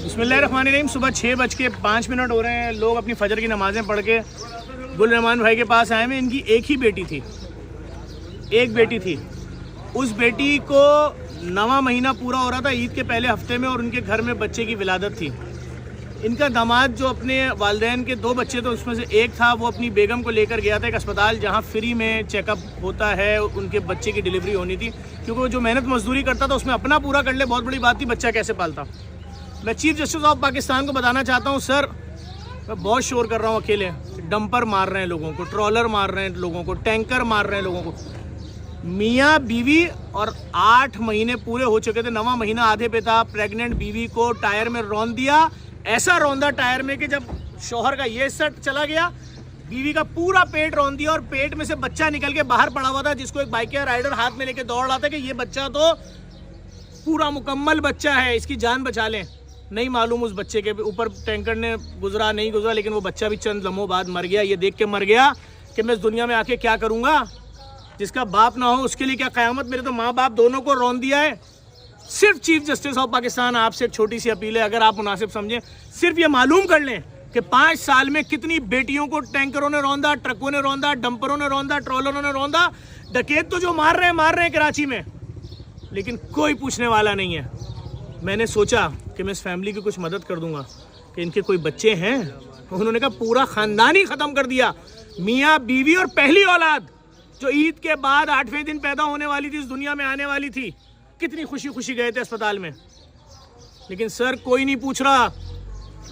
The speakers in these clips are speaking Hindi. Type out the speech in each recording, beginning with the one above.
बिस्मिल्लाहिर्रहमानिर्रहीम। सुबह 6:05 हो रहे हैं। लोग अपनी फजर की नमाज़ें पढ़ के गुल रहमान भाई के पास आए हैं। इनकी एक ही बेटी थी, एक बेटी थी। उस बेटी को 9वां महीना पूरा हो रहा था ईद के पहले हफ्ते में, और उनके घर में बच्चे की विलादत थी। इनका दामाद जो अपने वालिदैन के 2 बच्चे थे उसमें से एक था, वो अपनी बेगम को लेकर गया था एक अस्पताल जहाँ फ्री में चेकअप होता है। उनके बच्चे की डिलीवरी होनी थी, क्योंकि वो जो मेहनत मजदूरी करता था उसमें अपना पूरा कर ले, बहुत बड़ी बात थी, बच्चा कैसे पालता। मैं चीफ जस्टिस ऑफ पाकिस्तान को बताना चाहता हूँ, सर मैं बहुत शोर कर रहा हूँ अकेले। डंपर मार रहे हैं लोगों को, ट्रॉलर मार रहे हैं लोगों को, टैंकर मार रहे हैं लोगों को। मियाँ बीवी, और 8 महीने पूरे हो चुके थे, 9वां महीना आधे पे था। प्रेग्नेंट बीवी को टायर में रौंद दिया, ऐसा रौंदा टायर में कि जब शौहर का ये सेट चला गया, बीवी का पूरा पेट रौंद दिया, और पेट में से बच्चा निकल के बाहर पड़ा हुआ था, जिसको एक बाइक राइडर हाथ में लेके दौड़ रहा था कि ये बच्चा तो पूरा मुकम्मल बच्चा है, इसकी जान बचा लें। नहीं मालूम उस बच्चे के ऊपर टैंकर ने गुजरा नहीं गुजरा, लेकिन वो बच्चा भी चंद लम्हों बाद मर गया। ये देख के मर गया कि मैं इस दुनिया में आके क्या करूँगा। जिसका बाप ना हो उसके लिए क्या क़यामत। मेरे तो माँ बाप दोनों को रौंद दिया है। सिर्फ चीफ जस्टिस ऑफ पाकिस्तान आपसे एक छोटी सी अपील है, अगर आप मुनासिब समझें, सिर्फ ये मालूम कर लें कि 5 साल में कितनी बेटियों को टैंकरों ने रौंदा, ट्रकों ने रौंदा, डंपरों ने रौंदा, ट्रॉलरों ने रौंदा। डकैत तो जो मार रहे हैं कराची में, लेकिन कोई पूछने वाला नहीं है। मैंने सोचा कि मैं इस फैमिली की कुछ मदद कर दूंगा कि इनके कोई बच्चे हैं। उन्होंने कहा पूरा ख़ानदान ही ख़त्म कर दिया, मियाँ बीवी और पहली औलाद जो ईद के बाद 8वें दिन पैदा होने वाली थी, इस दुनिया में आने वाली थी। कितनी खुशी खुशी गए थे अस्पताल में, लेकिन सर कोई नहीं पूछ रहा।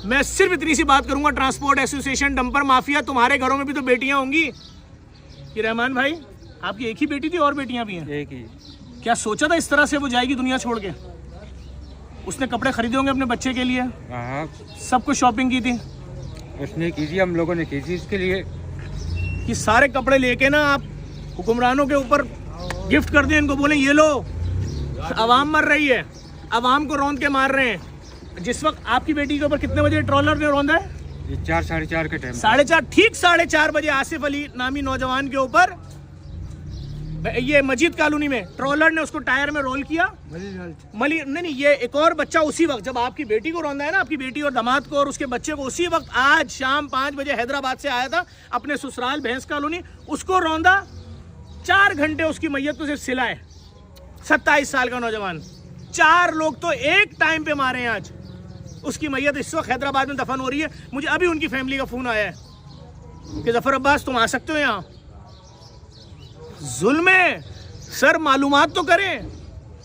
मैं सिर्फ इतनी सी बात करूंगा, ट्रांसपोर्ट एसोसिएशन, डंपर माफिया, तुम्हारे घरों में भी तो बेटियां होंगी। ये रहमान भाई आपकी एक ही बेटी थी, और बेटियां भी हैं? एक ही। क्या सोचा था इस तरह से वो जाएगी दुनिया छोड़ के? उसने कपड़े खरीदे होंगे अपने बच्चे के लिए, हाँ सब कुछ शॉपिंग की थी उसने की थी, हम लोगों ने की थी इसके लिए। कि सारे कपड़े लेके ना आप हुक्मरानों के ऊपर गिफ्ट कर दें, इनको बोले ये लो, अवाम मर रही है, अवाम को रौंद के मार रहे हैं। जिस वक्त आपकी बेटी के ऊपर कितने बजे ट्रॉलर ने रौंदा है? ये 4 साढ़े 4 के टाइम, 4:30, ठीक 4:30 बजे आसिफ अली नामी नौजवान के ऊपर, ये मस्जिद कॉलोनी में, ट्रॉलर ने उसको टायर में रोल किया। नहीं, ये एक और बच्चा उसी वक्त जब आपकी बेटी को रौंदा है ना, आपकी बेटी और दामाद को और उसके बच्चे को, उसी वक्त आज शाम 5 बजे हैदराबाद से आया था अपने ससुराल भैंस कॉलोनी, उसको रौंदा। 4 घंटे उसकी मैयत को सिर्फ सिलाए। 27 साल का नौजवान, 4 लोग तो एक टाइम पे मारे हैं आज। उसकी मैयत इस वक्त हैदराबाद में दफन हो रही है। मुझे अभी उनकी फैमिली का फोन आया है कि जफर अब्बास तुम आ सकते हो यहाँ। जुल्म है सर, मालूमात तो करें।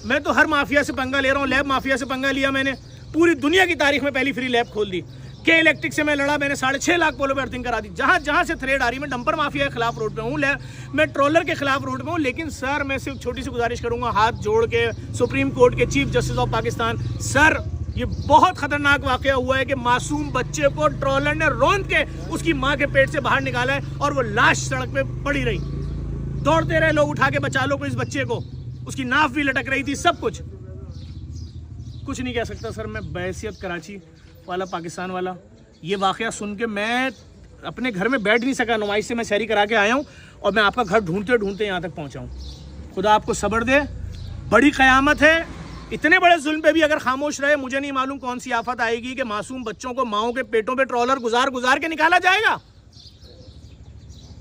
मैं तो हर माफिया से पंगा ले रहा हूँ। लैब माफिया से पंगा लिया मैंने, पूरी दुनिया की तारीख में पहली फ्री लैब खोल दी। के इलेक्ट्रिक से मैं लड़ा, मैंने 6.5 लाख पोलो पे अर्थिंग करा दी। जहाँ जहाँ से थ्रेड आ रही, मैं डंपर माफिया के खिलाफ रोड पे हूँ, मैं ट्रोलर के खिलाफ रोड पे हूँ। लेकिन सर मैं सिर्फ छोटी सी गुजारिश करूंगा, हाथ जोड़ के सुप्रीम कोर्ट के chief justice of Pakistan, sir ये बहुत खतरनाक वाकया हुआ है कि मासूम बच्चे को ट्रोलर ने रौंद के उसकी माँ के पेट से बाहर निकाला है, और वो लाश सड़क पे पड़ी रही। दौड़ते रहे लोग, उठा के बचा लो को इस बच्चे को, उसकी नाफ भी लटक रही थी, सब कुछ नहीं कह सकता सर मैं बहैसियत कराची वाला, पाकिस्तान वाला। ये वाकया सुन के मैं अपने घर में बैठ नहीं सका। नुमाइश से मैं शहरी करा के आया हूँ, और मैं आपका घर ढूंढते ढूंढते यहाँ तक पहुँचा हूँ। खुदा आपको सब्र दे, बड़ी क़यामत है। इतने बड़े जुल्म पे भी अगर खामोश रहे, मुझे नहीं मालूम कौन सी आफत आएगी कि मासूम बच्चों को माओं के पेटों पे ट्रॉलर गुजार के निकाला जाएगा।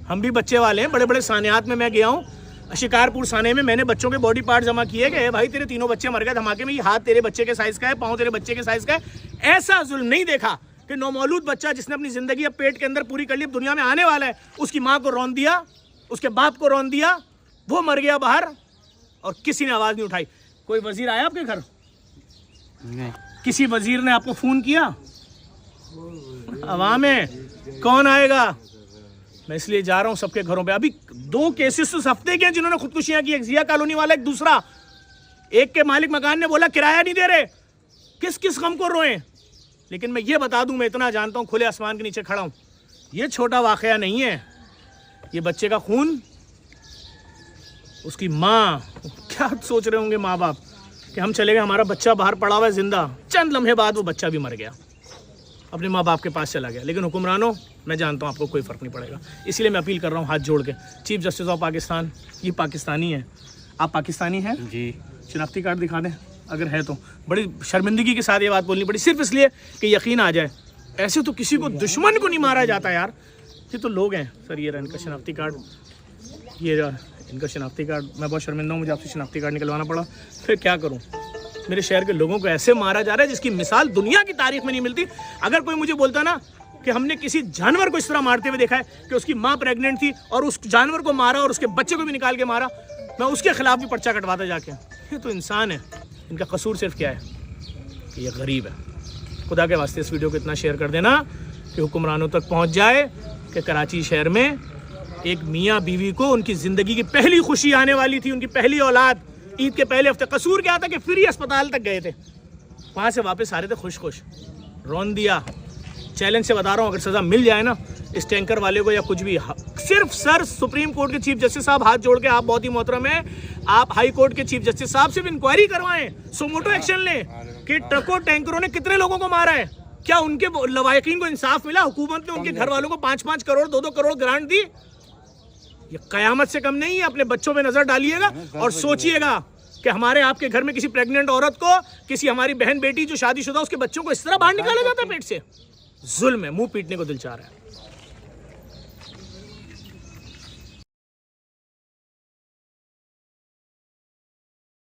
हम भी बच्चे वाले हैं, बड़े बड़े सानियात में मैं गया हूँ। शिकारपुर साने में मैंने बच्चों के बॉडी पार्ट जमा किए गए, भाई तेरे 3 बच्चे मर गए धमाके में, ये हाथ तेरे बच्चे के साइज़ का है, पाँव तेरे बच्चे के साइज़ का है। ऐसा जुल्म नहीं देखा कि नौमौलूद बच्चा जिसने अपनी ज़िंदगी अब पेट के अंदर पूरी कर ली, दुनिया में आने वाला है, उसकी माँ को रौंद दिया, उसके बाप को रौंद दिया, वो मर गया बाहर, और किसी ने आवाज़ नहीं उठाई। कोई वजीर आया आपके घर? नहीं। किसी वजीर ने आपको फ़ोन किया? अवाम है, कौन आएगा? मैं इसलिए जा रहा हूँ सबके घरों पे। अभी 2 केसेस उस हफ्ते के हैं जिन्होंने खुदकुशियां की। एक जिया कॉलोनी वाला, एक दूसरा। एक के मालिक मकान ने बोला किराया नहीं दे रहे, किस किस गम को रोएं। लेकिन मैं ये बता दूं, मैं इतना जानता हूँ, खुले आसमान के नीचे खड़ा हूँ, ये छोटा वाकया नहीं है। ये बच्चे का खून, उसकी माँ, क्या सोच रहे होंगे माँ बाप कि हम चले गए, हमारा बच्चा बाहर पड़ा हुआ है जिंदा, चंद लम्हे बाद वो बच्चा भी मर गया, अपने माँ बाप के पास चला गया। लेकिन हुक्मरानों, मैं जानता हूँ आपको कोई फ़र्क नहीं पड़ेगा। इसलिए मैं अपील कर रहा हूँ हाथ जोड़ के, चीफ जस्टिस ऑफ पाकिस्तान, ये पाकिस्तानी है, आप पाकिस्तानी हैं जी, शनाख्ती कार्ड दिखा दें। अगर है तो बड़ी शर्मिंदगी के साथ ये बात बोलनी पड़ी, सिर्फ इसलिए कि यकीन आ जाए। ऐसे तो किसी को दुश्मन को नहीं मारा जाता यार। ये तो लोग हैं सर। ये रहा इनका शनाख्ती कार्ड, ये रहा इनका शनाख्ती कार्ड। मैं बहुत शर्मिंदा हूँ, मुझे आपसे शनाख्ती कार्ड निकलवाना पड़ा, फिर क्या करूँ। मेरे शहर के लोगों को ऐसे मारा जा रहा है जिसकी मिसाल दुनिया की तारीख में नहीं मिलती। अगर कोई मुझे बोलता ना कि हमने किसी जानवर को इस तरह मारते हुए देखा है कि उसकी माँ प्रेग्नेंट थी और उस जानवर को मारा और उसके बच्चे को भी निकाल के मारा, मैं उसके खिलाफ भी पर्चा कटवाता जाके। ये तो इंसान है, इनका कसूर सिर्फ क्या है कि ये गरीब है। खुदा के वास्ते इस वीडियो को इतना शेयर कर देना कि हुक्मरानों तक पहुंच जाए कि कराची शहर में एक मियाँ बीवी को उनकी ज़िंदगी की पहली खुशी आने वाली थी, उनकी पहली औलाद, ईद के पहले हफ्ते। कसूर क्या था कि फ्री अस्पताल तक गए थे, वहाँ से वापस आ रहे थे खुश खुश, रोन दिया। चैलेंज से बता रहा हूँ, अगर सज़ा मिल जाए ना इस टैंकर वाले को या कुछ भी, सिर्फ सर सुप्रीम कोर्ट के चीफ जस्टिस साहब हाथ जोड़ के, आप बहुत ही मोहतरम हैं, आप हाई कोर्ट के चीफ जस्टिस साहब से भी इंक्वायरी करवाएं, सुमोटो एक्शन लें कि ट्रकों टैंकरों ने कितने लोगों को मारा है, क्या उनके लवायकीन को इंसाफ मिला, हुकूमत ने उनके घर वालों को 5-5 करोड़ 2-2 करोड़ ग्रांट दी। ये कयामत से कम नहीं है। अपने बच्चों पे नजर डालिएगा और सोचिएगा कि हमारे आपके घर में किसी प्रेग्नेंट औरत को, किसी हमारी बहन बेटी जो शादीशुदा, उसके बच्चों को इस तरह बाहर निकाला जाता है पेट से। जुल्म है, मुंह पीटने को दिल चाह रहा है।